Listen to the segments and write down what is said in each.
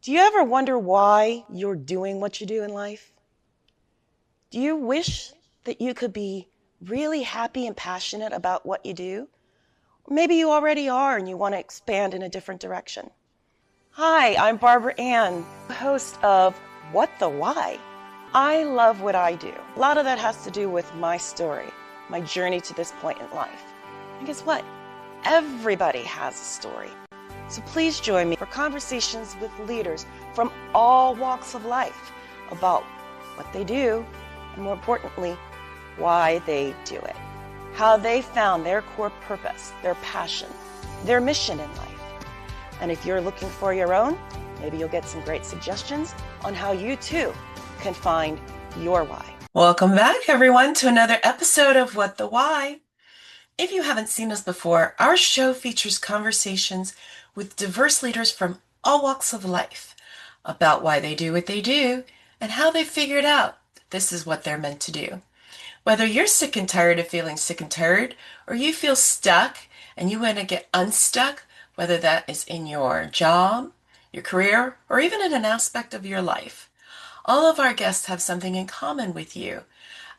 Do you ever wonder why you're doing what you do in life? Do you wish that you could be really happy and passionate about what you do? Or maybe you already are and you want to expand in a different direction. Hi, I'm Barbara Ann, host of What the Why? I love what I do. A lot of that has to do with my story, my journey to this point in life. And guess what? Everybody has a story. So please join me for conversations with leaders from all walks of life about what they do, and more importantly, why they do it, how they found their core purpose, their passion, their mission in life. And if you're looking for your own, maybe you'll get some great suggestions on how you too can find your why. Welcome back, everyone, to another episode of What the Why. If you haven't seen us before, our show features conversations with diverse leaders from all walks of life about why they do what they do and how they figured out that this is what they're meant to do. Whether you're sick and tired of feeling sick and tired, or you feel stuck and you want to get unstuck, whether that is in your job, your career, or even in an aspect of your life, all of our guests have something in common with you.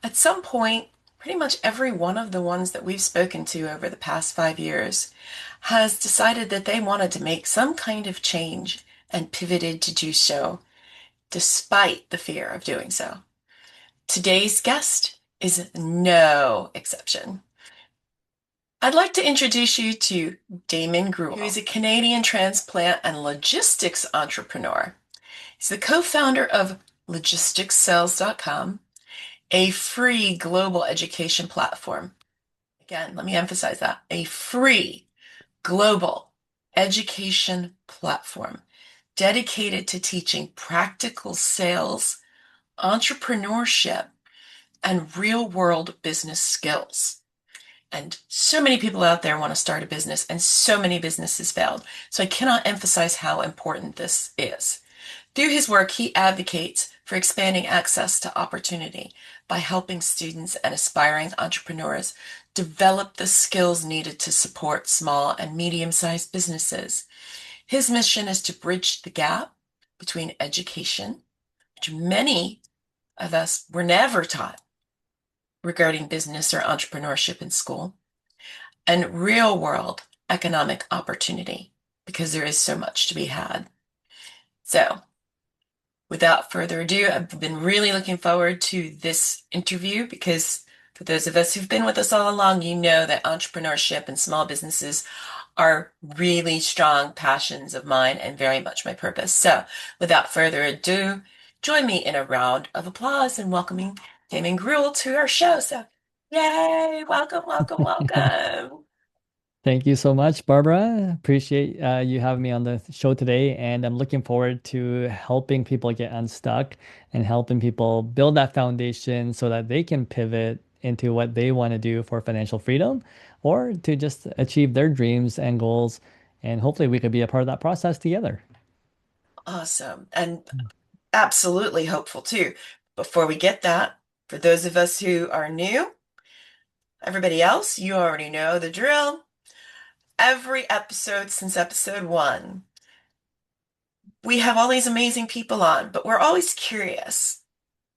At some point, pretty much every one of the ones that we've spoken to over the past 5 years has decided that they wanted to make some kind of change and pivoted to do so, despite the fear of doing so. Today's guest is no exception. I'd like to introduce you to Daman Grewal, who is a Canadian transplant and logistics entrepreneur. He's the co-founder of logisticsales.com, a free global education platform. Again, let me emphasize that, a free global education platform dedicated to teaching practical sales, entrepreneurship, and real-world business skills. And so many people out there want to start a business, and so many businesses failed. So I cannot emphasize how important this is. Through his work, he advocates for expanding access to opportunity by helping students and aspiring entrepreneurs develop the skills needed to support small and medium-sized businesses. His mission is to bridge the gap between education, which many of us were never taught regarding business or entrepreneurship in school, and real-world economic opportunity, because there is so much to be had. So, without further ado, I've been really looking forward to this interview because for those of us who've been with us all along, you know that entrepreneurship and small businesses are really strong passions of mine and very much my purpose. So without further ado, join me in a round of applause in welcoming Daman Grewal to our show. So yay, welcome, welcome, welcome. Thank you so much, Barbara. Appreciate you having me on the show today. And I'm looking forward to helping people get unstuck and helping people build that foundation so that they can pivot into what they want to do for financial freedom or to just achieve their dreams and goals. And hopefully we could be a part of that process together. Awesome. And absolutely hopeful too. Before we get that, for those of us who are new, everybody else, you already know the drill. Every episode since episode 1, we have all these amazing people on, but we're always curious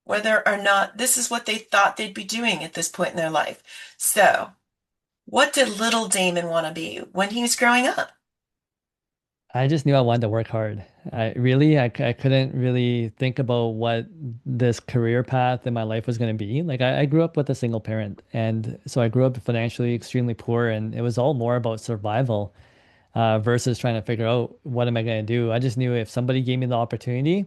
whether or not this is what they thought they'd be doing at this point in their life. So, what did little Damon want to be when he was growing up? I just knew I wanted to work hard. I couldn't really think about what this career path in my life was going to be. Like I grew up with a single parent, and so I grew up financially extremely poor, and it was all more about survival versus trying to figure out what am I going to do. I just knew if somebody gave me the opportunity,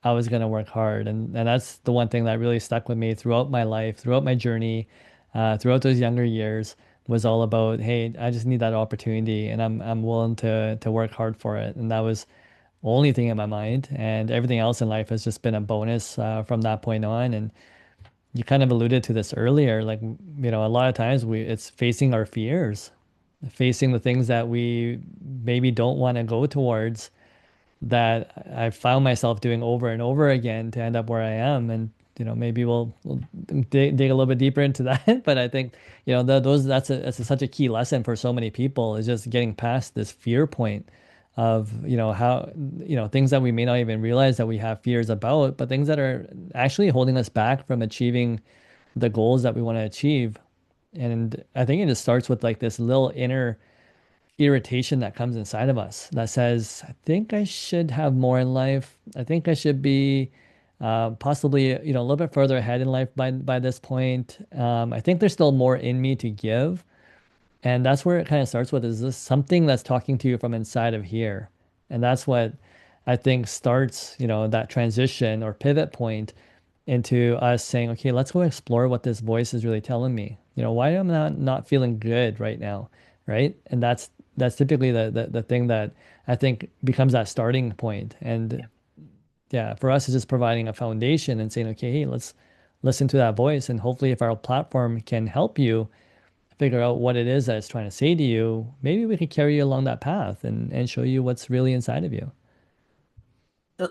I was going to work hard, and that's the one thing that really stuck with me throughout my life, throughout my journey, throughout those younger years was all about, hey, I just need that opportunity and I'm willing to work hard for it. And that was the only thing in my mind. And everything else in life has just been a bonus from that point on. And you kind of alluded to this earlier, like, a lot of times it's facing our fears, facing the things that we maybe don't want to go towards that I found myself doing over and over again to end up where I am. And maybe we'll dig a little bit deeper into that. But I think those that's such a key lesson for so many people is just getting past this fear point of, how, things that we may not even realize that we have fears about, but things that are actually holding us back from achieving the goals that we want to achieve. And I think it just starts with like this little inner irritation that comes inside of us that says, I think I should have more in life. I think I should be possibly, a little bit further ahead in life by this point. I think there's still more in me to give. And that's where it kind of starts with, is this something that's talking to you from inside of here? And that's what I think starts, that transition or pivot point into us saying, okay, let's go explore what this voice is really telling me. Why am I not feeling good right now? Right. And that's typically the thing that I think becomes that starting point. And yeah, for us, it's just providing a foundation and saying, okay, hey, let's listen to that voice. And hopefully if our platform can help you figure out what it is that it's trying to say to you, maybe we could carry you along that path and show you what's really inside of you.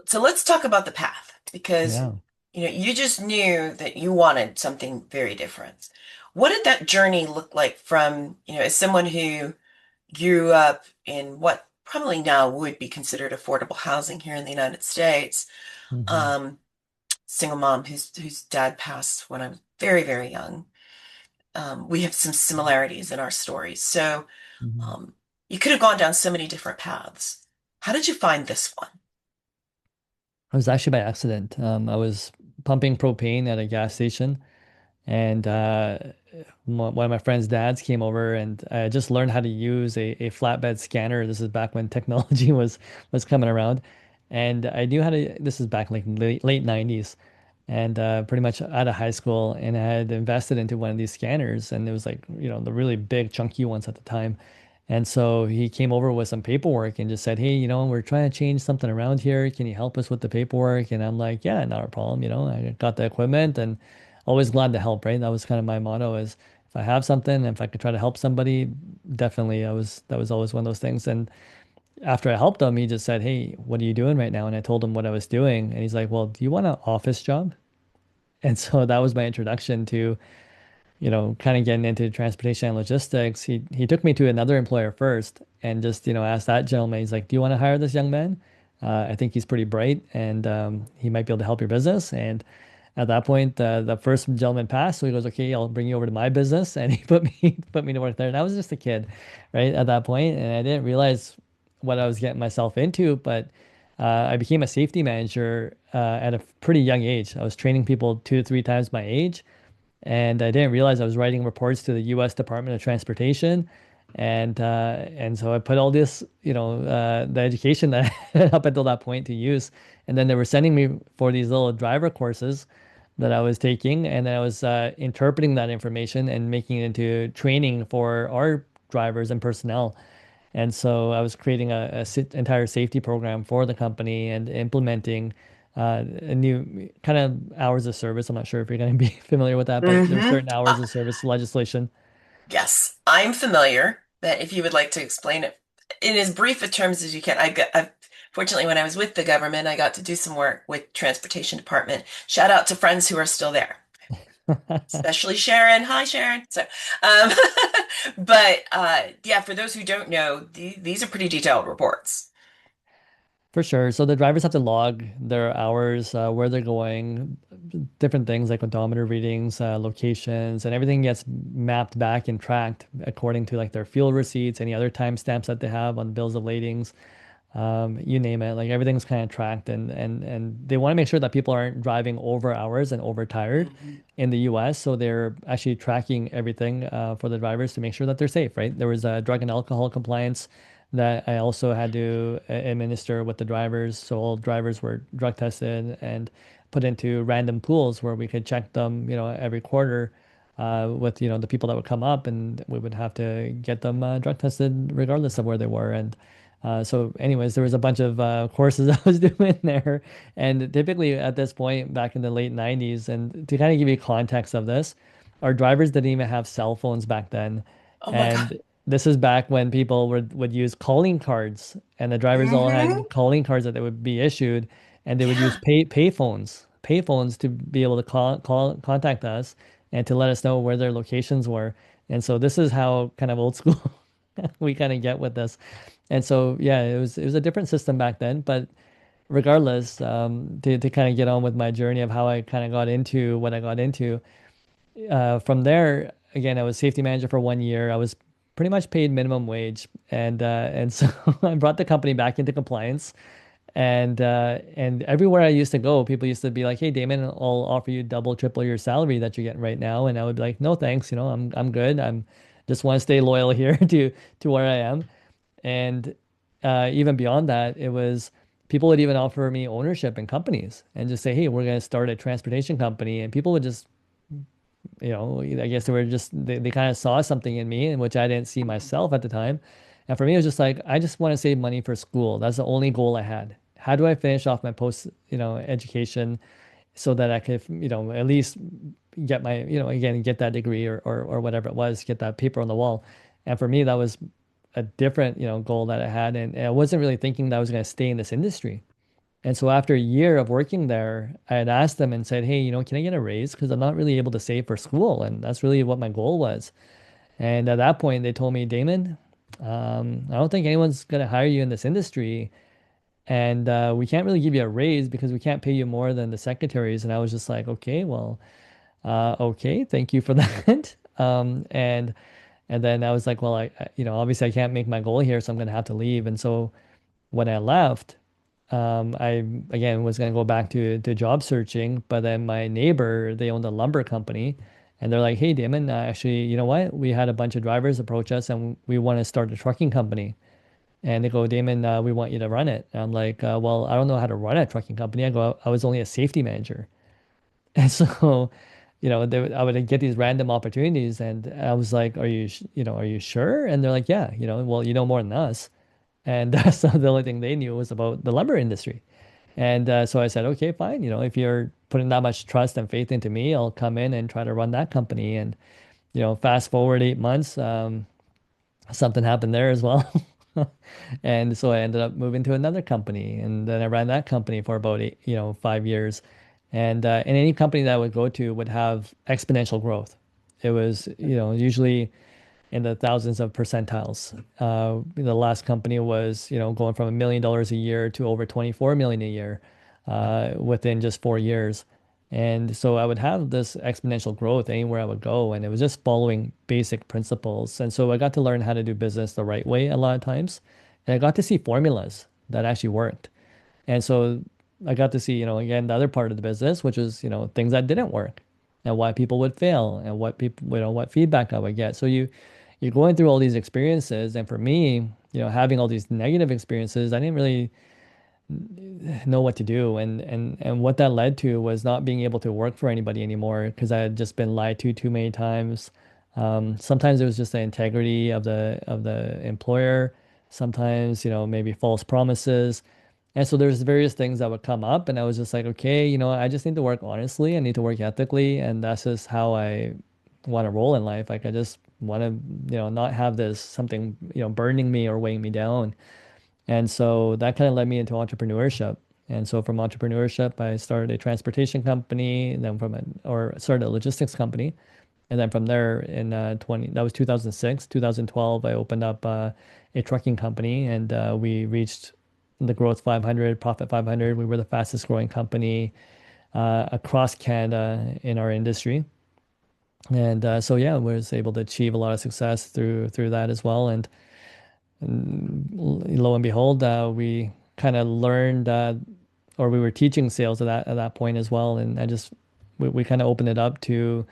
So let's talk about the path because Yeah. you just knew that you wanted something very different. What did that journey look like from, as someone who grew up in what probably now would be considered affordable housing here in the United States, Hmm. um, single mom whose dad passed when I was very, very young. We have some similarities in our stories. So Hmm. um, you could have gone down so many different paths. How did you find this one? It was actually by accident. I was pumping propane at a gas station, and one of my friend's dads came over, and I just learned how to use a flatbed scanner. This is back when technology was coming around, and I knew how to. This is back like late 90s, and pretty much out of high school, and I had invested into one of these scanners, and it was like, the really big chunky ones at the time. And so he came over with some paperwork and just said, hey, we're trying to change something around here. Can you help us with the paperwork? And I'm like, yeah, not a problem. I got the equipment and always glad to help, right? That was kind of my motto, is if I have something, if I could try to help somebody, definitely that was always one of those things. And after I helped him, he just said, hey, what are you doing right now? And I told him what I was doing. And he's like, well, do you want an office job? And so that was my introduction to, kind of getting into transportation and logistics. He took me to another employer first and just, asked that gentleman, he's like, do you want to hire this young man? I think he's pretty bright, and he might be able to help your business. And at that point, the first gentleman passed. So he goes, okay, I'll bring you over to my business. And he put me to work there. And I was just a kid, right, at that point, and I didn't realize what I was getting myself into. But I became a safety manager at a pretty young age. I was training people 2 to 3 times my age, and I didn't realize I was writing reports to the U.S. Department of Transportation, and so I put all this, the education that I had up until that point to use, and then they were sending me for these little driver courses that I was taking, and then I was interpreting that information and making it into training for our drivers and personnel. And so I was creating entire safety program for the company and implementing a new kind of hours of service. I'm not sure if you're going to be familiar with that, but there are Mm-hmm. certain hours of service legislation. Yes, I'm familiar, but if you would like to explain it in as brief a terms as you can, fortunately, when I was with the government, I got to do some work with Transportation Department. Shout out to friends who are still there, especially Sharon. Hi, Sharon. Um, but yeah, for those who don't know, these are pretty detailed reports. For sure. So the drivers have to log their hours, where they're going, different things like odometer readings, locations, and everything gets mapped back and tracked according to like their fuel receipts, any other timestamps that they have on bills of ladings, you name it. Like everything's kind of tracked, and they want to make sure that people aren't driving over hours and overtired Mhm. in the US. So they're actually tracking everything for the drivers to make sure that they're safe, right? There was a drug and alcohol compliance that I also had to administer with the drivers. So all drivers were drug tested and put into random pools where we could check them, every quarter with, the people that would come up, and we would have to get them drug tested regardless of where they were. And so, anyways, there was a bunch of courses I was doing there. And typically at this point, back in the late 90s, and to kind of give you context of this, our drivers didn't even have cell phones back then. Oh my God. And this is back when people would use calling cards, and the drivers all Hmm. had calling cards that they would be issued, and they would use Yeah. payphones to be able to contact us and to let us know where their locations were. And so this is how kind of old school we kind of get with this. And so, yeah, it was a different system back then. But regardless, to kind of get on with my journey of how I kind of got into what I got into, from there, again, I was safety manager for 1 year. I was pretty much paid minimum wage, and so I brought the company back into compliance. And everywhere I used to go, people used to be like, "Hey, Damon, I'll offer you double, triple your salary that you're getting right now." And I would be like, "No, thanks. I'm good. I'm just want to stay loyal here to where I am." And even beyond that, it was people would even offer me ownership in companies and just say, "Hey, we're going to start a transportation company," and people would just I guess they kind of saw something in me in which I didn't see myself at the time. And for me, it was just like, I just want to save money for school. That's the only goal I had. How do I finish off my education so that I could, at least get my, again, get that degree or whatever it was, get that paper on the wall. And for me, that was a different, goal that I had. And I wasn't really thinking that I was going to stay in this industry. And so after a year of working there, I had asked them and said, "Hey, can I get a raise? Because I'm not really able to save for school." And that's really what my goal was. And at that point, they told me, "Damon, I don't think anyone's going to hire you in this industry. And we can't really give you a raise because we can't pay you more than the secretaries." And I was just like, "Okay, well, okay, thank you for that." And then I was like, "Well, obviously I can't make my goal here, so I'm going to have to leave." And so when I left, I again was going to go back to job searching, but then my neighbor, they owned a lumber company, and they're like, "Hey, Damon, actually, you know what? We had a bunch of drivers approach us, and we want to start a trucking company." And they go, "Damon, we want you to run it." And I'm like, "Well, I don't know how to run a trucking company." I go, "I was only a safety manager." And so, I would get these random opportunities, and I was like, are you sure?" And they're like, "Yeah, well, you know more than us." And so the only thing they knew was about the lumber industry. And so I said, "Okay, fine. If you're putting that much trust and faith into me, I'll come in and try to run that company." And, fast forward 8 months, something happened there as well. And so I ended up moving to another company, and then I ran that company for about 5 years. And any company that I would go to would have exponential growth. It was, usually in the thousands of percentiles. The last company was, going from $1 million a year to over 24 million a year within just 4 years. And so I would have this exponential growth anywhere I would go, and it was just following basic principles. And so I got to learn how to do business the right way a lot of times, and I got to see formulas that actually worked. And so I got to see, again, the other part of the business, which is, things that didn't work and why people would fail and what people, what feedback I would get. So you're going through all these experiences. And for me, having all these negative experiences, I didn't really know what to do. And what that led to was not being able to work for anybody anymore because I had just been lied to too many times. Sometimes it was just the integrity of the employer. Sometimes, maybe false promises. And so there's various things that would come up, and I was just like, okay, I just need to work honestly. I need to work ethically, and that's just how I want to roll in life. Like I just want to, not have this something, burning me or weighing me down. And so that kind of led me into entrepreneurship. And so from entrepreneurship, I started a transportation company, and then or started a logistics company. And then from there in that was 2006, 2012, I opened up a trucking company, and we reached the growth 500, profit 500. We were the fastest growing company across Canada in our industry. And so yeah, was able to achieve a lot of success through that as well. And lo and behold, we kind of learned, or we were teaching sales at that point as well. And we kind of opened it up to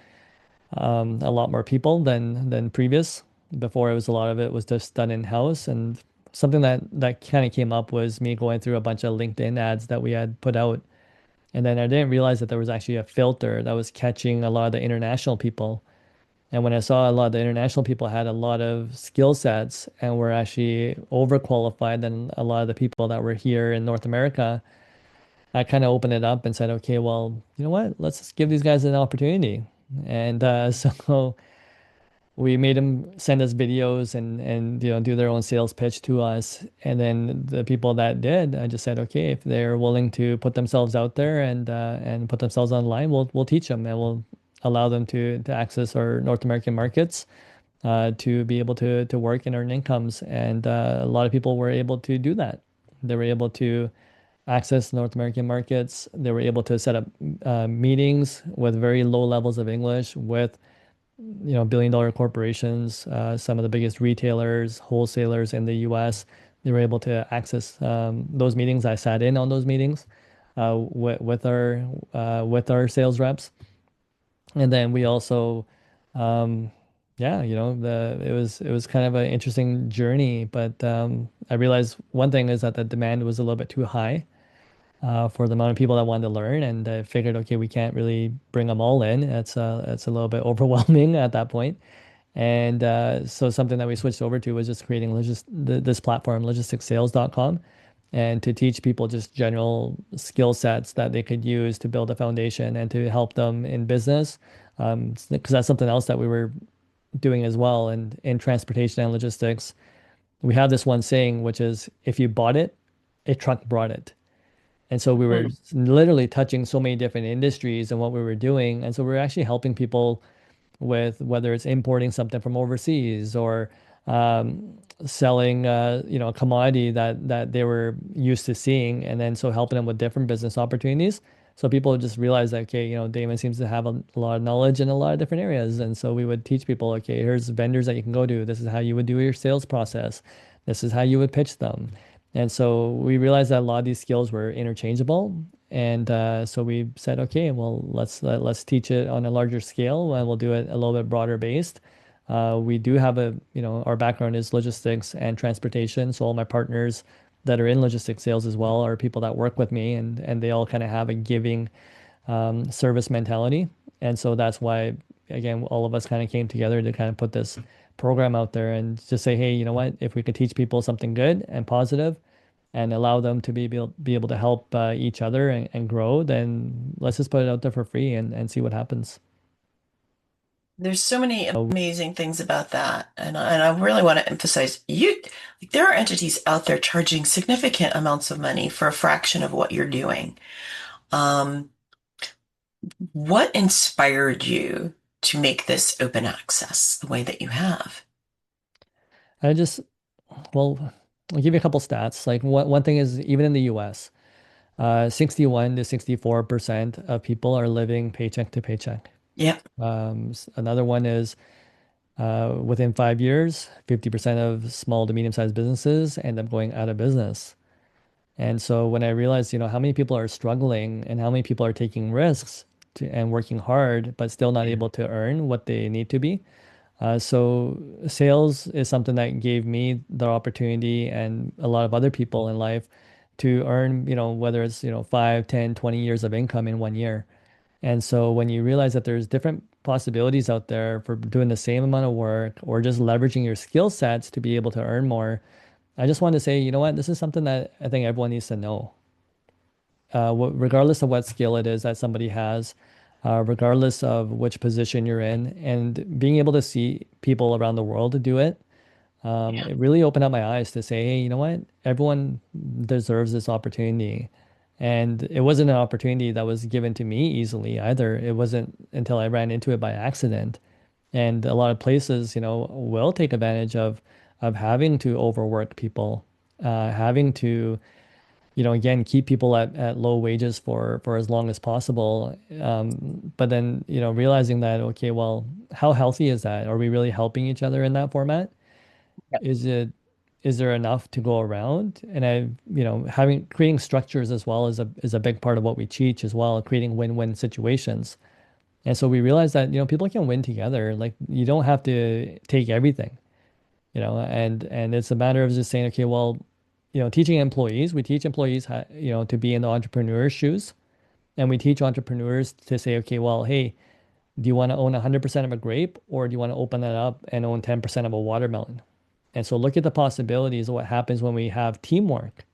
a lot more people than previous. Before, it was a lot of it was just done in house. And something that kind of came up was me going through a bunch of LinkedIn ads that we had put out. And then I didn't realize that there was actually a filter that was catching a lot of the international people. And when I saw a lot of the international people had a lot of skill sets and were actually overqualified than a lot of the people that were here in North America, I kind of opened it up and said, okay, well, you know what? Let's just give these guys an opportunity. And so we made them send us videos and do their own sales pitch to us. And then the people that did, I just said, okay, if they're willing to put themselves out there and put themselves online, we'll teach them and we'll allow them to access our North American markets. to be able to work and earn incomes. And a lot of people were able to do that. They were able to access North American markets. They were able to set up meetings with very low levels of English with billion-dollar corporations, some of the biggest retailers, wholesalers in the U.S. They were able to access those meetings. I sat in on those meetings with our sales reps, and then we also, um, yeah, it was kind of an interesting journey. But I realized one thing is that the demand was a little bit too high for the amount of people that wanted to learn, and I figured, okay, we can't really bring them all in. It's a little bit overwhelming at that point. And so something that we switched over to was just creating this platform, logisticsales.com, and to teach people just general skill sets that they could use to build a foundation and to help them in business. Because that's something else that we were doing as well. And in transportation and logistics, we have this one saying, which is if you bought it, a truck brought it. And so we were Mm. literally touching so many different industries and what we were doing. And so we were actually helping people with whether it's importing something from overseas or selling a commodity that they were used to seeing, and then so helping them with different business opportunities. So people just realize that, okay, Damon seems to have a lot of knowledge in a lot of different areas. And so we would teach people, okay, here's vendors that you can go to. This is how you would do your sales process. This is how you would pitch them. And so we realized that a lot of these skills were interchangeable. And so we said, okay, well, let's teach it on a larger scale, and we'll do it a little bit broader based. We do have our background is logistics and transportation. So all my partners that are in logistics sales as well are people that work with me, and they all kind of have a giving service mentality. And so that's why, again, all of us kind of came together to kind of put this program out there and just say, hey, you know what? If we could teach people something good and positive and allow them to be able to help each other and grow, then let's just put it out there for free and see what happens. There's so many So amazing things about that. And I really want to emphasize like, there are entities out there charging significant amounts of money for a fraction of what you're doing. Um, what inspired you to make this open access the way that you have? I just, well, I'll give you a couple stats. Like one thing is even in the US, 61 to 64% of people are living paycheck to paycheck. Yeah. Another one is within 5 years, 50% of small to medium-sized businesses end up going out of business. And so when I realized, how many people are struggling and how many people are taking risks and working hard, but still not able to earn what they need to be. So sales is something that gave me the opportunity and a lot of other people in life to earn, whether it's, 5, 10, 20 years of income in 1 year. And so when you realize that there's different possibilities out there for doing the same amount of work or just leveraging your skill sets to be able to earn more, I just want to say, you know what, this is something that I think everyone needs to know. Regardless of what skill it is that somebody has, regardless of which position you're in, and being able to see people around the world to do it, Yeah. it really opened up my eyes to say, hey, you know what? Everyone deserves this opportunity. And it wasn't an opportunity that was given to me easily either. It wasn't until I ran into it by accident. And a lot of places, will take advantage of having to overwork people, having to, again, keep people at low wages for as long as possible. But then, realizing that, okay, well, how healthy is that? Are we really helping each other in that format? Yep. Is it is there enough to go around? And having creating structures as well is a big part of what we teach as well, creating win-win situations. And so we realize that, people can win together. Like you don't have to take everything, and it's a matter of just saying, okay, well, teaching employees, we teach employees how, to be in the entrepreneur's shoes. And we teach entrepreneurs to say, okay, well, hey, do you want to own 100% of a grape or do you want to open that up and own 10% of a watermelon? And so look at the possibilities of what happens when we have teamwork.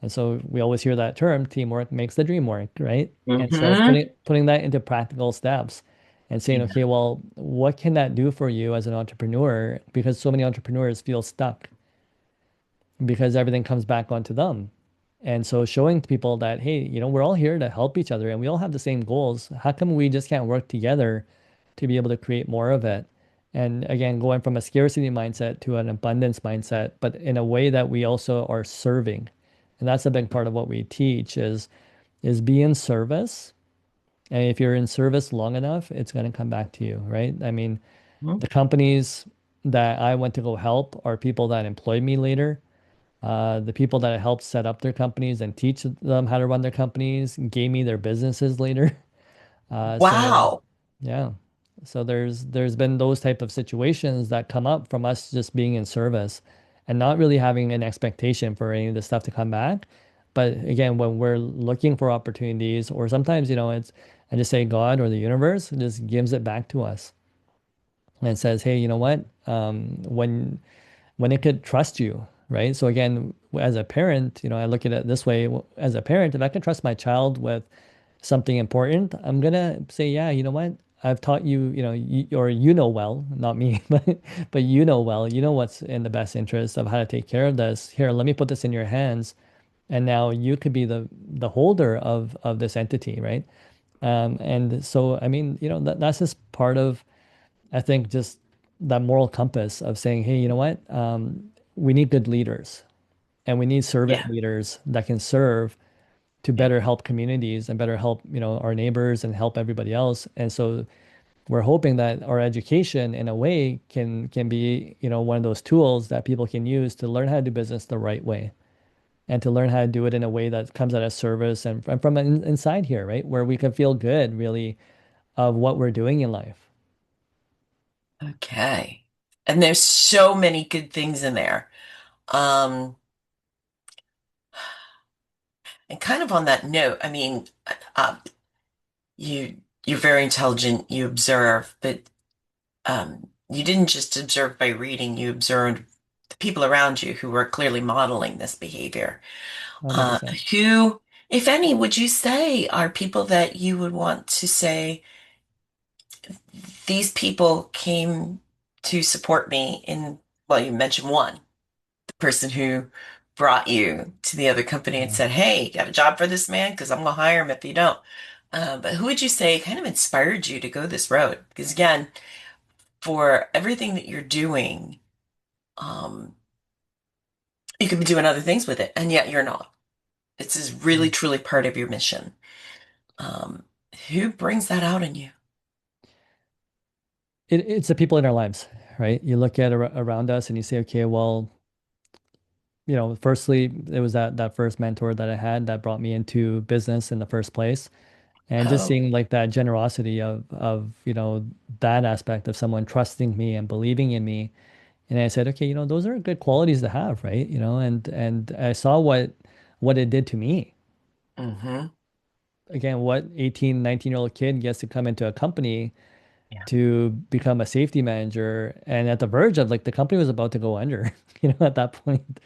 And so we always hear that term, teamwork makes the dream work, right? And so Hmm. putting that into practical steps and saying, Yeah. okay, well, what can that do for you as an entrepreneur? Because so many entrepreneurs feel stuck because everything comes back onto them. And so showing people that, hey, we're all here to help each other and we all have the same goals. How come we just can't work together to be able to create more of it? And again, going from a scarcity mindset to an abundance mindset, but in a way that we also are serving. And that's a big part of what we teach is be in service. And if you're in service long enough, it's going to come back to you, right? I mean, Mhm. the companies that I went to go help are people that employed me later. The people that I helped set up their companies and teach them how to run their companies gave me their businesses later. So Wow. yeah. So there's been those type of situations that come up from us just being in service and not really having an expectation for any of this stuff to come back. But again, when we're looking for opportunities, or sometimes, it's I just say God or the universe just gives it back to us and says, hey, you know what? When it could trust you, right? So again, as a parent, I look at it this way. As a parent, if I can trust my child with something important, I'm gonna say, yeah, you know what? I've taught you, or well, not me, but well, what's in the best interest of how to take care of this. Here, let me put this in your hands, and now you could be the holder of this entity, right? And so, I mean, that's just part of, I think, just that moral compass of saying, hey, you know what? We need good leaders, and we need servant Yeah. leaders that can serve to Yeah. better help communities and better help, our neighbors and help everybody else. And so we're hoping that our education in a way can be, one of those tools that people can use to learn how to do business the right way and to learn how to do it in a way that comes out of service and from inside here, right? Where we can feel good really of what we're doing in life. Okay. And there's so many good things in there. Um, and kind of on that note, I mean, uh, you you're very intelligent, you observe, but you didn't just observe by reading, you observed the people around you who were clearly modeling this behavior. 100%. Who, if any, would you say are people that you would want to say, these people came to support me in, well, you mentioned one, the person who brought you to the other company and Yeah. said, hey, you have a job for this man? Because I'm going to hire him if you don't. But who would you say kind of inspired you to go this road? Because again, for everything that you're doing, um, you could be doing other things with it, and yet you're not. This is really, truly part of your mission. Um, who brings that out in you? It's the people in our lives, right? You look at around us and you say, okay, well, firstly, it was that first mentor that I had that brought me into business in the first place. And just Oh, seeing like that generosity of, that aspect of someone trusting me and believing in me. And I said, okay, those are good qualities to have, right? And I saw what it did to me. mm-hmm. Again, what 18, 19-year-old kid gets to come into a company Yeah. to become a safety manager and at the verge of like the company was about to go under, at that point.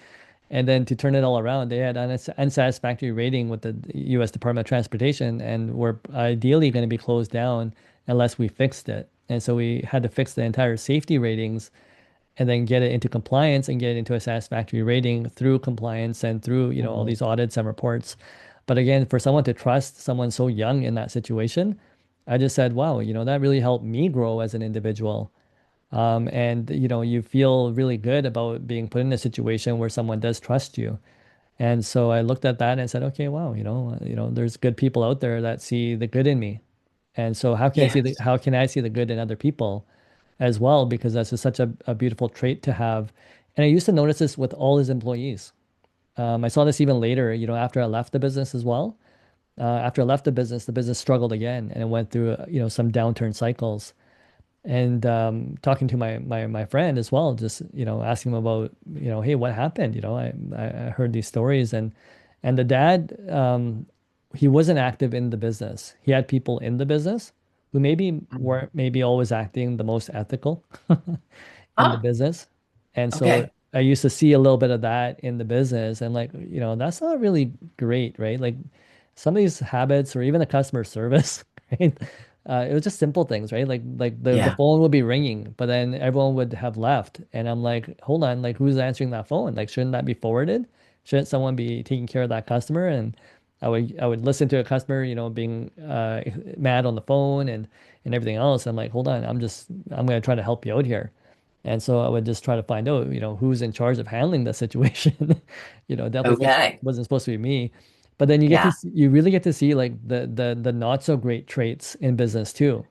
And then to turn it all around, they had an unsatisfactory rating with the U.S. Department of Transportation and were ideally going to be closed down unless we fixed it. And so we had to fix the entire safety ratings and then get it into compliance and get it into a satisfactory rating through compliance and through, all Mhm. these audits and reports. But again, for someone to trust someone so young in that situation, I just said, wow, that really helped me grow as an individual. And you feel really good about being put in a situation where someone does trust you. And so I looked at that and said, okay, wow, there's good people out there that see the good in me. And so Yes. how can I see the good in other people as well? Because that's just such a beautiful trait to have. And I used to notice this with all his employees. I saw this even later, after I left the business as well. After I left the business struggled again and it went through, some downturn cycles. And talking to my friend as well, just asking him about hey, what happened? I heard these stories and the dad he wasn't active in the business. He had people in the business who maybe Mhm. weren't maybe always acting the most ethical in the Ah, business. And so okay. I used to see a little bit of that in the business and like, that's not really great, right? Like some of these habits or even the customer service, right? It was just simple things, right? Like the Yeah. phone would be ringing, but then everyone would have left. And I'm like, hold on, like who's answering that phone? Like, shouldn't that be forwarded? Shouldn't someone be taking care of that customer? I would listen to a customer, being mad on the phone and everything else. I'm like, hold on, I'm gonna try to help you out here. And so I would just try to find out, who's in charge of handling the situation. Definitely Okay. wasn't supposed to be me. But then Yeah. you really get to see like the not so great traits in business too.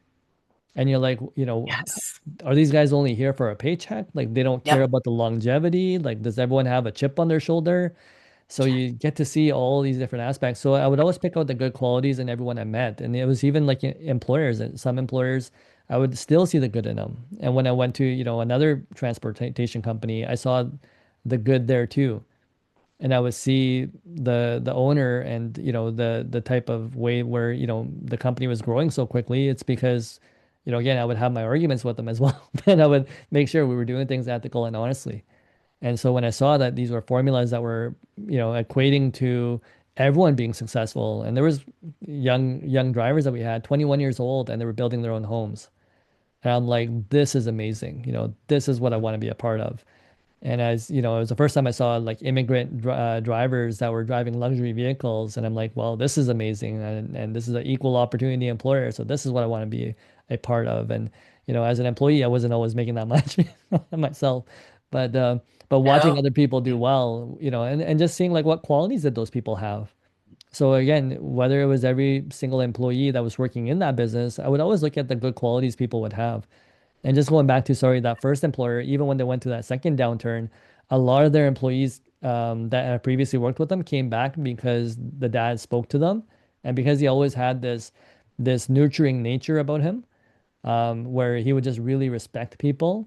And you're like, Yes. are these guys only here for a paycheck? Like they don't care Yep. about the longevity? Like does everyone have a chip on their shoulder? So Yeah. you get to see all these different aspects. So I would always pick out the good qualities in everyone I met. And it was even like employers, and some employers, I would still see the good in them. And when I went to, another transportation company, I saw the good there too. And I would see the owner and, the type of way where, the company was growing so quickly. It's because, again, I would have my arguments with them as well. And I would make sure we were doing things ethical and honestly. And so when I saw that these were formulas that were, equating to everyone being successful, and there was young drivers that we had, 21 years old, and they were building their own homes. And I'm like, this is amazing. This is what I want to be a part of. And as you know, it was the first time I saw like immigrant drivers that were driving luxury vehicles, and I'm like, well, this is amazing, and this is an equal opportunity employer. So this is what I want to be a part of. And as an employee, I wasn't always making that much myself, but uh, but watching No. other people do well, and just seeing like what qualities did those people have. So again, whether it was every single employee that was working in that business, I would always look at the good qualities people would have. And just going back to, sorry, that first employer, even when they went to that second downturn, a lot of their employees that had previously worked with them came back because the dad spoke to them, and because he always had this nurturing nature about him, where he would just really respect people.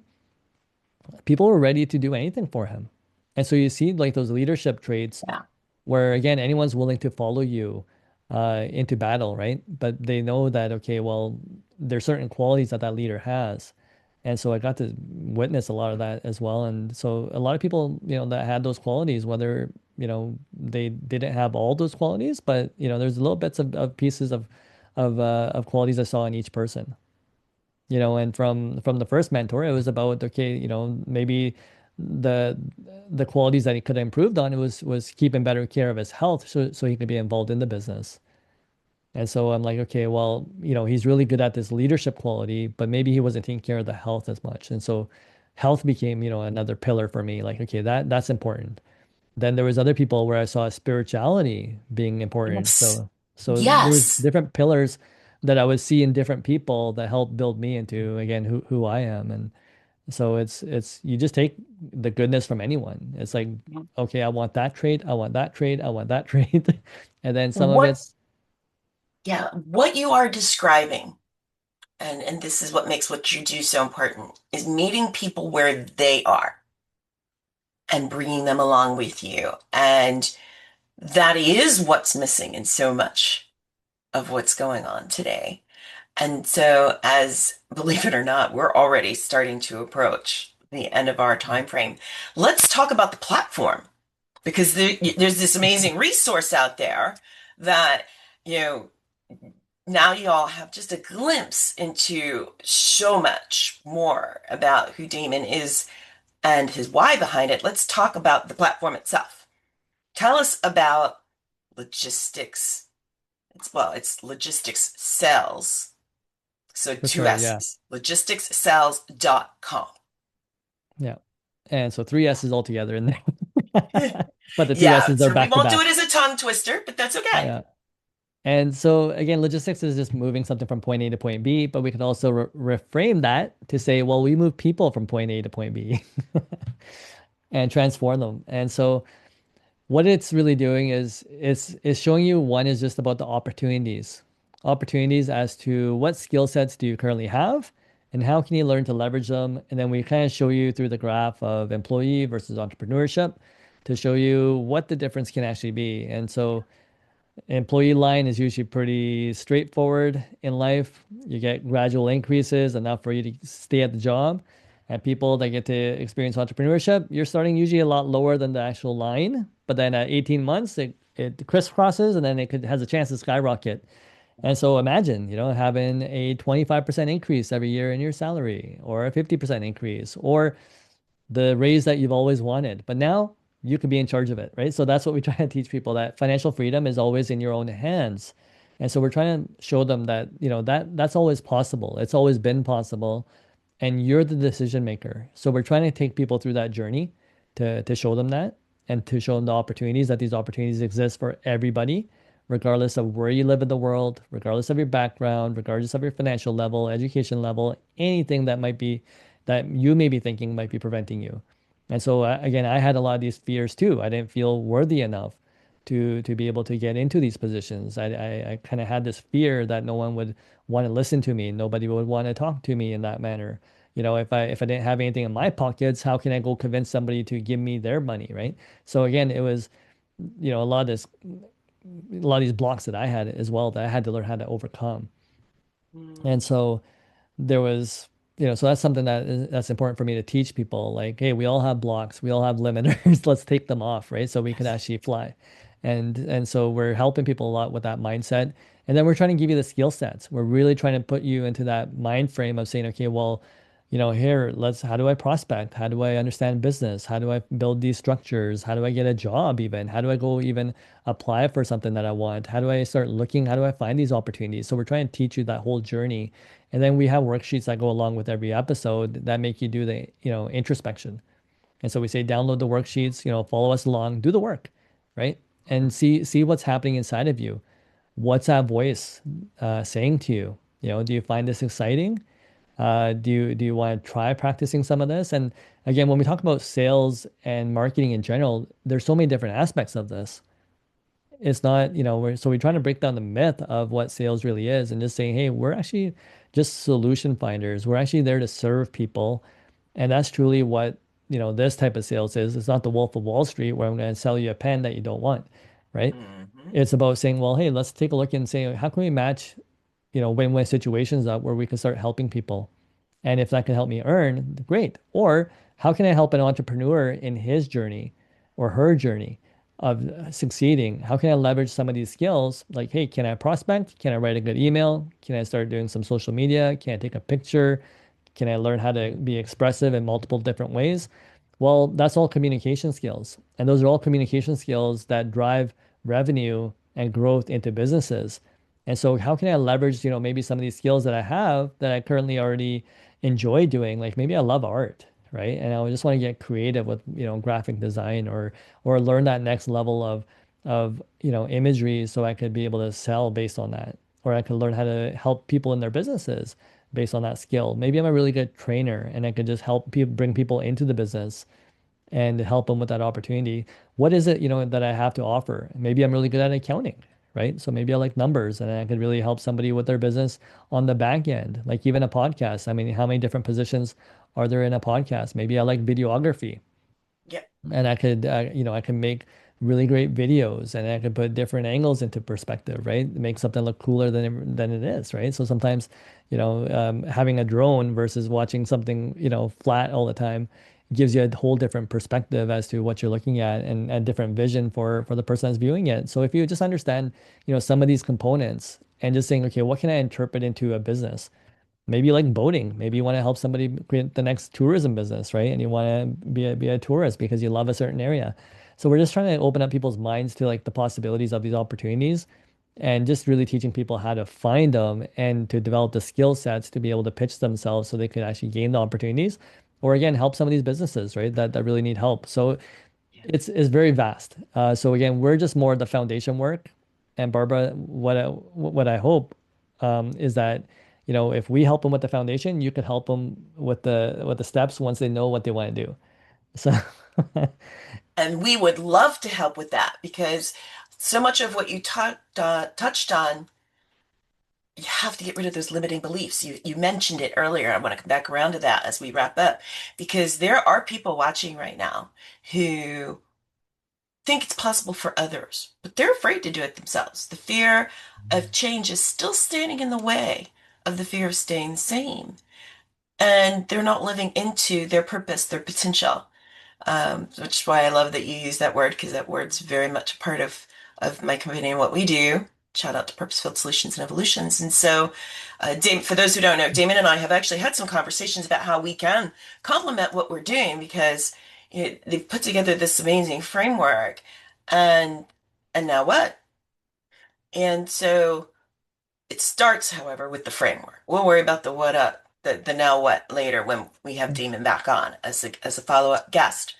People were ready to do anything for him, and so you see like those leadership traits Yeah. where again anyone's willing to follow you into battle, right? But they know that okay, well, there's certain qualities that that leader has, and so I got to witness a lot of that as well. And so a lot of people, that had those qualities, whether they didn't have all those qualities, but there's little bits of pieces of qualities I saw in each person. And from the first mentor, it was about okay, maybe the the qualities that he could have improved on was keeping better care of his health so he could be involved in the business. And so I'm like, okay, well, he's really good at this leadership quality, but maybe he wasn't taking care of the health as much. And so health became, another pillar for me. Like, okay, that's important. Then there was other people where I saw spirituality being important. Yes. So there was Yes. different pillars that I would see in different people that helped build me into again who I am. And so it's you just take the goodness from anyone. It's like, okay, I want that trait, I want that trait, I want that trait. And then some of What, it's yeah, what you are describing, and this is what makes what you do so important, is meeting people where they are and bringing them along with you. And that is what's missing in so much of what's going on today. And so, as believe it or not, we're already starting to approach the end of our time frame. Let's talk about the platform because there's this amazing resource out there that, you know, now you all have just a glimpse into so much more about who Damon is and his why behind it. Let's talk about the platform itself. Tell us about logistics. It's logistics sales. So for two sure, yeah. S's, logisticscells.com. Yeah. And so three S's altogether in there. But the two Yeah, S's are so we back to won't do it back. as a tongue twister, but that's okay. Yeah. And so again, logistics is just moving something from point A to point B, but we could also reframe that to say, well, we move people from point A to point B and transform them. And so what it's really doing is showing you one is just about the opportunities as to what skill sets do you currently have and how can you learn to leverage them. And then we kind of show you through the graph of employee versus entrepreneurship to show you what the difference can actually be. And so employee line is usually pretty straightforward in life. You get gradual increases enough for you to stay at the job. And people that get to experience entrepreneurship, you're starting usually a lot lower than the actual line. But then at 18 months, it crisscrosses and then has a chance to skyrocket. And so imagine, having a 25% increase every year in your salary or a 50% increase or the raise that you've always wanted. But now you could be in charge of it, right? So that's what we try to teach people, that financial freedom is always in your own hands. And so we're trying to show them that, that's always possible. It's always been possible, and you're the decision maker. So we're trying to take people through that journey to show them that, and to show them the opportunities, that these opportunities exist for everybody, regardless of where you live in the world, regardless of your background, regardless of your financial level, education level, anything that you may be thinking might be preventing you. And so again, I had a lot of these fears too. I didn't feel worthy enough to be able to get into these positions. I kind of had this fear that no one would want to listen to me. Nobody would want to talk to me in that manner. If I didn't have anything in my pockets, how can I go convince somebody to give me their money, right? So again, it was, a lot of these blocks that I had as well, that I had to learn how to overcome. And Mm, so there was, so that's something that's important for me to teach people. Like, hey, we all have blocks, we all have limiters. Let's take them off, right? So we can yes. actually fly. And so we're helping people a lot with that mindset. And then we're trying to give you the skill sets. We're really trying to put you into that mind frame of saying, okay, well, here, how do I prospect? How do I understand business? How do I build these structures? How do I get a job even? How do I go even apply for something that I want? How do I start looking? How do I find these opportunities? So we're trying to teach you that whole journey. And then we have worksheets that go along with every episode that make you do the, introspection. And so we say, download the worksheets, follow us along, do the work, right? And see what's happening inside of you. What's that voice saying to you? Do you find this exciting? Do you want to try practicing some of this? And again, when we talk about sales and marketing in general, there's so many different aspects of this. It's not, we're trying to break down the myth of what sales really is, and just saying, hey, we're actually just solution finders. We're actually there to serve people. And that's truly what, this type of sales is. It's not the Wolf of Wall Street where I'm going to sell you a pen that you don't want, right? Hmm. It's about saying, well, hey, let's take a look and say, how can we match, win-win situations up where we can start helping people? And if that can help me earn, great. Or how can I help an entrepreneur in his journey or her journey of succeeding? How can I leverage some of these skills? Like, hey, can I prospect? Can I write a good email? Can I start doing some social media? Can I take a picture? Can I learn how to be expressive in multiple different ways? Well, that's all communication skills. And those are all communication skills that drive revenue and growth into businesses. And so how can I leverage, maybe some of these skills that I have that I currently already enjoy doing? Like maybe I love art, right? And I just want to get creative with, graphic design, or learn that next level of, imagery so I could be able to sell based on that. Or I could learn how to help people in their businesses based on that skill. Maybe I'm a really good trainer and I could just help people, bring people into the business and help them with that opportunity. What is it, that I have to offer? Maybe I'm really good at accounting, right? So maybe I like numbers and I could really help somebody with their business on the back end, like even a podcast. I mean, how many different positions are there in a podcast? Maybe I like videography Yep. and I could, I can make really great videos and I could put different angles into perspective, right? Make something look cooler than it is, right? So sometimes, having a drone versus watching something, flat all the time gives you a whole different perspective as to what you're looking at, and a different vision for the person that's viewing it. So if you just understand, some of these components and just saying, okay, what can I interpret into a business? Maybe you like boating. Maybe you want to help somebody create the next tourism business, right? And you want to be a tourist because you love a certain area. So we're just trying to open up people's minds to like the possibilities of these opportunities, and just really teaching people how to find them and to develop the skill sets to be able to pitch themselves so they could actually gain the opportunities, or again, help some of these businesses, right? That really need help. So Yeah. it's very vast. So again, we're just more the foundation work. And Barbara, what I hope is that, if we help them with the foundation, you can help them with the steps once they know what they want to do. So And we would love to help with that because so much of what you touched on, you have to get rid of those limiting beliefs. You mentioned it earlier. I want to come back around to that as we wrap up because there are people watching right now who think it's possible for others, but they're afraid to do it themselves. The fear of change is still standing in the way of the fear of staying the same. And they're not living into their purpose, their potential. Which is why I love that you use that word because that word's very much a part of my company and what we do. Shout out to Purposeful Solutions and Evolutions. And so, for those who don't know, Damon and I have actually had some conversations about how we can complement what we're doing because they've put together this amazing framework, and now what? And so it starts, however, with the framework. We'll worry about the what up, the now what later when we have Damon back on as a follow-up guest.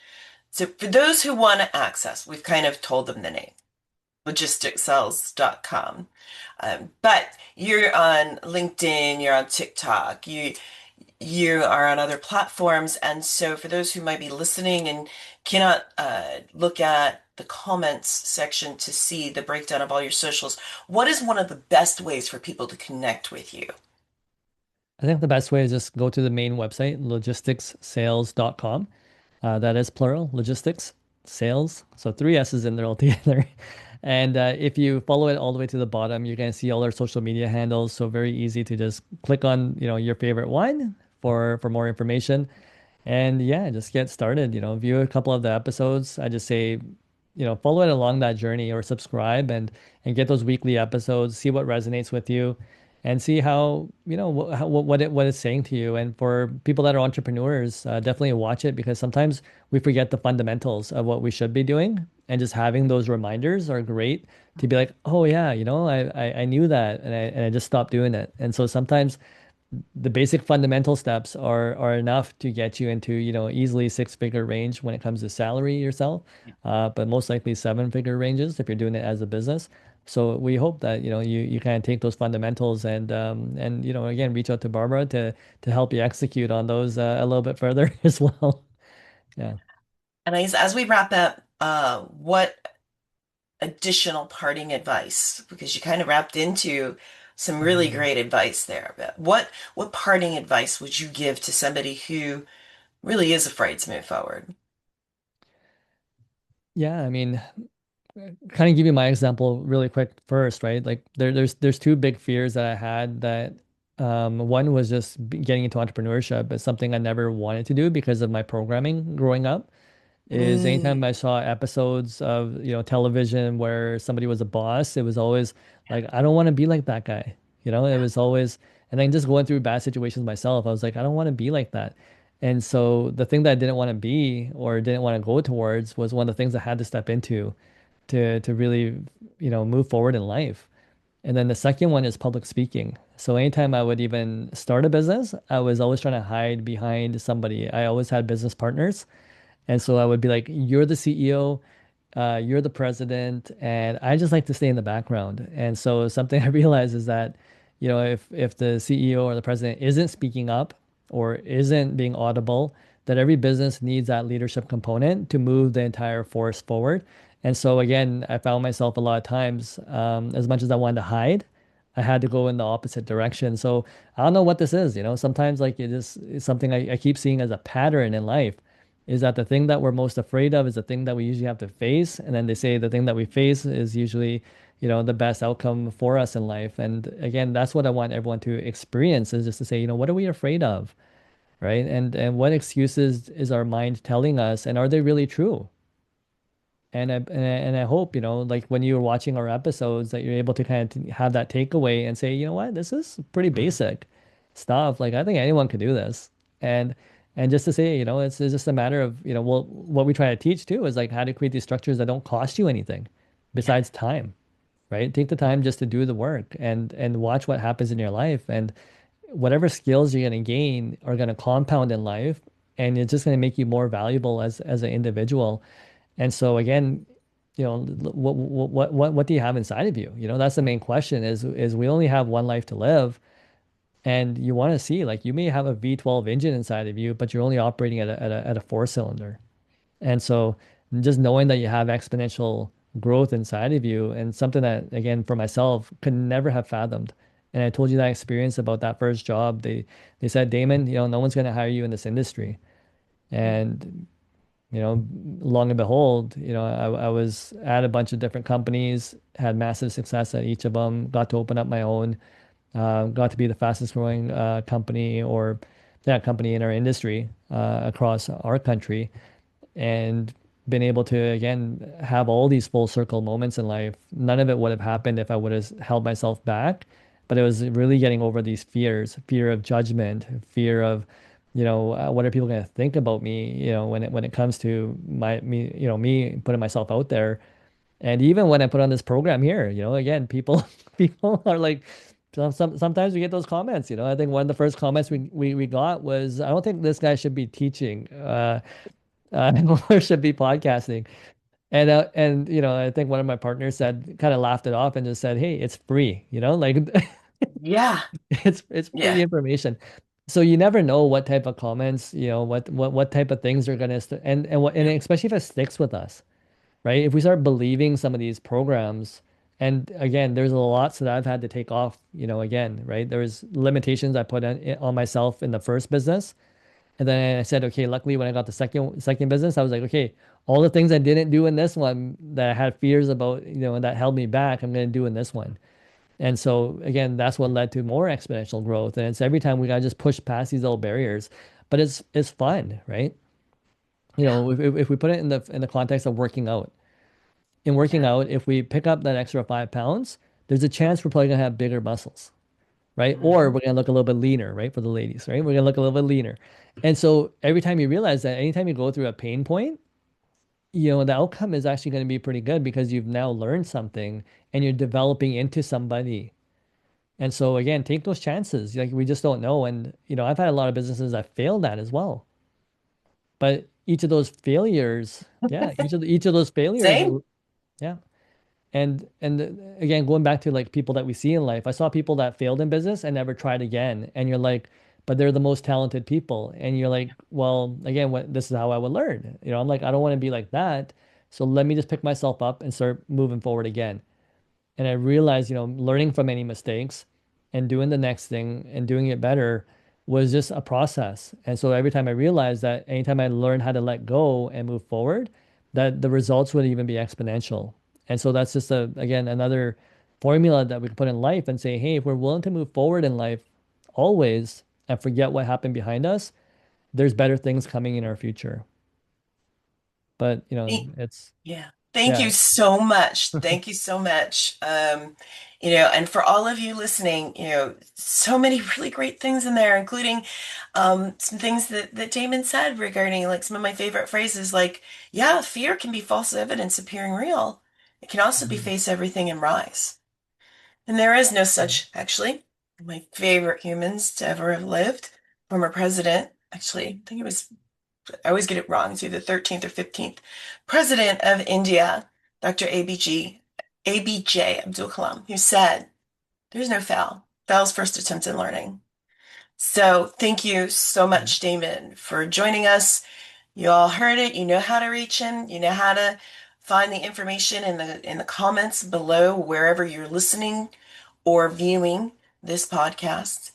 So for those who want to access, we've kind of told them the name, logisticcells.com. But you're on LinkedIn, you're on TikTok, you are on other platforms. And so for those who might be listening and cannot look at the comments section to see the breakdown of all your socials, what is one of the best ways for people to connect with you? I think the best way is just go to the main website, logisticssales.com. That is plural, logistics, sales. So three S's in there altogether. And if you follow it all the way to the bottom, you're going to see all our social media handles. So very easy to just click on, your favorite one for more information. And yeah, just get started, view a couple of the episodes. I just say, follow it along that journey or subscribe and get those weekly episodes, see what resonates with you and see how, what it's saying to you. And for people that are entrepreneurs, definitely watch it because sometimes we forget the fundamentals of what we should be doing. And just having those reminders are great to be like, oh yeah, I knew that and I just stopped doing it. And so sometimes the basic fundamental steps are enough to get you into, easily six-figure range when it comes to salary yourself, but most likely seven-figure ranges if you're doing it as a business. So we hope that, you kind of take those fundamentals and again, reach out to Barbara to help you execute on those a little bit further as well. Yeah. And as we wrap up, what additional parting advice? Because you kind of wrapped into some really Mm. great advice there. But what parting advice would you give to somebody who really is afraid to move forward? Yeah, I mean, kind of give you my example really quick first, right? Like there's two big fears that I had that one was just getting into entrepreneurship. It's something I never wanted to do because of my programming growing up is anytime I Mm, saw episodes of, television where somebody was a boss, it was always like, I don't want to be like that guy. It was always, and then just going through bad situations myself, I was like, I don't want to be like that. And so the thing that I didn't want to be or didn't want to go towards was one of the things I had to step into to really, move forward in life. And then the second one is public speaking. So anytime I would even start a business, I was always trying to hide behind somebody. I always had business partners and so I would be like, you're the CEO, you're the president, and I just like to stay in the background. And so something I realized is that, if the CEO or the president isn't speaking up or isn't being audible, that every business needs that leadership component to move the entire force forward. And so again, I found myself a lot of times, as much as I wanted to hide, I had to go in the opposite direction. So I don't know what this is, sometimes like it's something I keep seeing as a pattern in life is that the thing that we're most afraid of is the thing that we usually have to face. And then they say the thing that we face is usually, the best outcome for us in life. And again, that's what I want everyone to experience is just to say, what are we afraid of? Right. And what excuses is our mind telling us? And are they really true? And I hope, like when you're watching our episodes that you're able to kind of have that takeaway and say, you know what, this is pretty basic stuff. Like I think anyone could do this. And and just to say, it's just a matter of, well, what we try to teach too is like how to create these structures that don't cost you anything yeah. besides time, right? Take the time just to do the work and watch what happens in your life. And whatever skills you're going to gain are going to compound in life and it's just going to make you more valuable as an individual. And so again, what do you have inside of you? That's the main question is we only have one life to live and you want to see like you may have a V12 engine inside of you, but you're only operating at a four cylinder. And so just knowing that you have exponential growth inside of you and something that again for myself could never have fathomed. And I told you that experience about that first job. They said, Damon, no one's going to hire you in this industry. And long and behold, I was at a bunch of different companies, had massive success at each of them, got to open up my own, got to be the fastest growing company or that company in our industry across our country, and been able to again have all these full circle moments in life. None of it would have happened if I would have held myself back, but it was really getting over these fears, fear of judgment, fear of what are people going to think about me, when it comes to me putting myself out there. And even when I put on this program here, again, people people are like, sometimes we get those comments. I think one of the first comments we got was, I don't think this guy should be teaching, or should be podcasting. And I think one of my partners said, kind of laughed it off and just said, "Hey, it's free," like Yeah. it's free Yeah. information. So you never know what type of comments, what type of things are gonna and Yeah. especially if it sticks with us, right? If we start believing some of these programs, and again, there's a lots that I've had to take off, again, right? There's limitations I put on myself in the first business. And then I said, okay, luckily when I got the second business, I was like, okay, all the things I didn't do in this one that I had fears about, that held me back, I'm going to do in this one. And so again, that's what led to more exponential growth. And it's every time we gotta just push past these little barriers, but it's fun, right? Yeah. If we put it in the context of working out, in working Yeah. out, if we pick up that extra 5 pounds, there's a chance we're probably gonna have bigger muscles, right? Or Mhm. we're gonna look a little bit leaner, right? For the ladies, right? We're gonna look a little bit leaner. And so every time you realize that, anytime you go through a pain point, the outcome is actually going to be pretty good because you've now learned something and you're developing into somebody. And so again, take those chances. Like, we just don't know. And I've had a lot of businesses that failed at as well. But each of those failures, yeah, each of those failures, Same. yeah. And again, going back to like people that we see in life, I saw people that failed in business and never tried again. And you're like, but they're the most talented people. And you're like, well, again, this is how I would learn. I'm like, I don't want to be like that. So let me just pick myself up and start moving forward again. And I realized, learning from any mistakes and doing the next thing and doing it better was just a process. And so every time I realized that, anytime I learned how to let go and move forward, that the results would even be exponential. And so that's just again, another formula that we can put in life and say, hey, if we're willing to move forward in life always and forget what happened behind us, there's better things coming in our future. But, it's, Yeah. Thank yeah. you so much. Thank you so much. And for all of you listening, so many really great things in there, including some things that Damon said regarding like some of my favorite phrases, like, yeah, fear can be false evidence appearing real. It can also be Mhm. face everything and rise. And there is no such, actually. My favorite humans to ever have lived, former president, actually, I think it was I always get it wrong. It's either 13th or 15th. President of India, Dr. ABJ Abdul Kalam, who said, there's no fail. Fail's first attempt in learning. So thank you so Yeah. much, Damon, for joining us. You all heard it. You know how to reach him. You know how to find the information in the comments below wherever you're listening or viewing this podcast.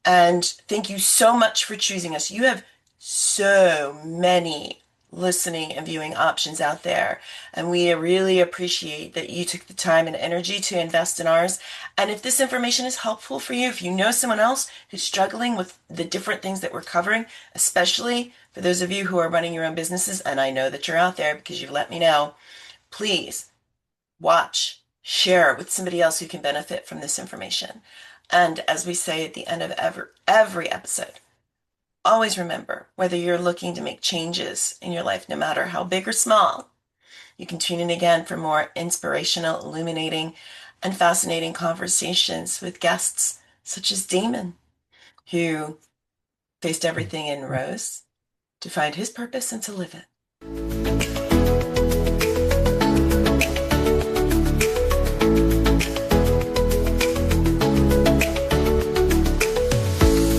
And thank you so much for choosing us. You have so many listening and viewing options out there. And we really appreciate that you took the time and energy to invest in ours. And if this information is helpful for you, if you know someone else who's struggling with the different things that we're covering, especially for those of you who are running your own businesses, and I know that you're out there because you've let me know, please watch, share with somebody else who can benefit from this information. And as we say at the end of every episode, always remember whether you're looking to make changes in your life, no matter how big or small, you can tune in again for more inspirational, illuminating, and fascinating conversations with guests such as Damon, who faced everything and rose to find his purpose and to live it.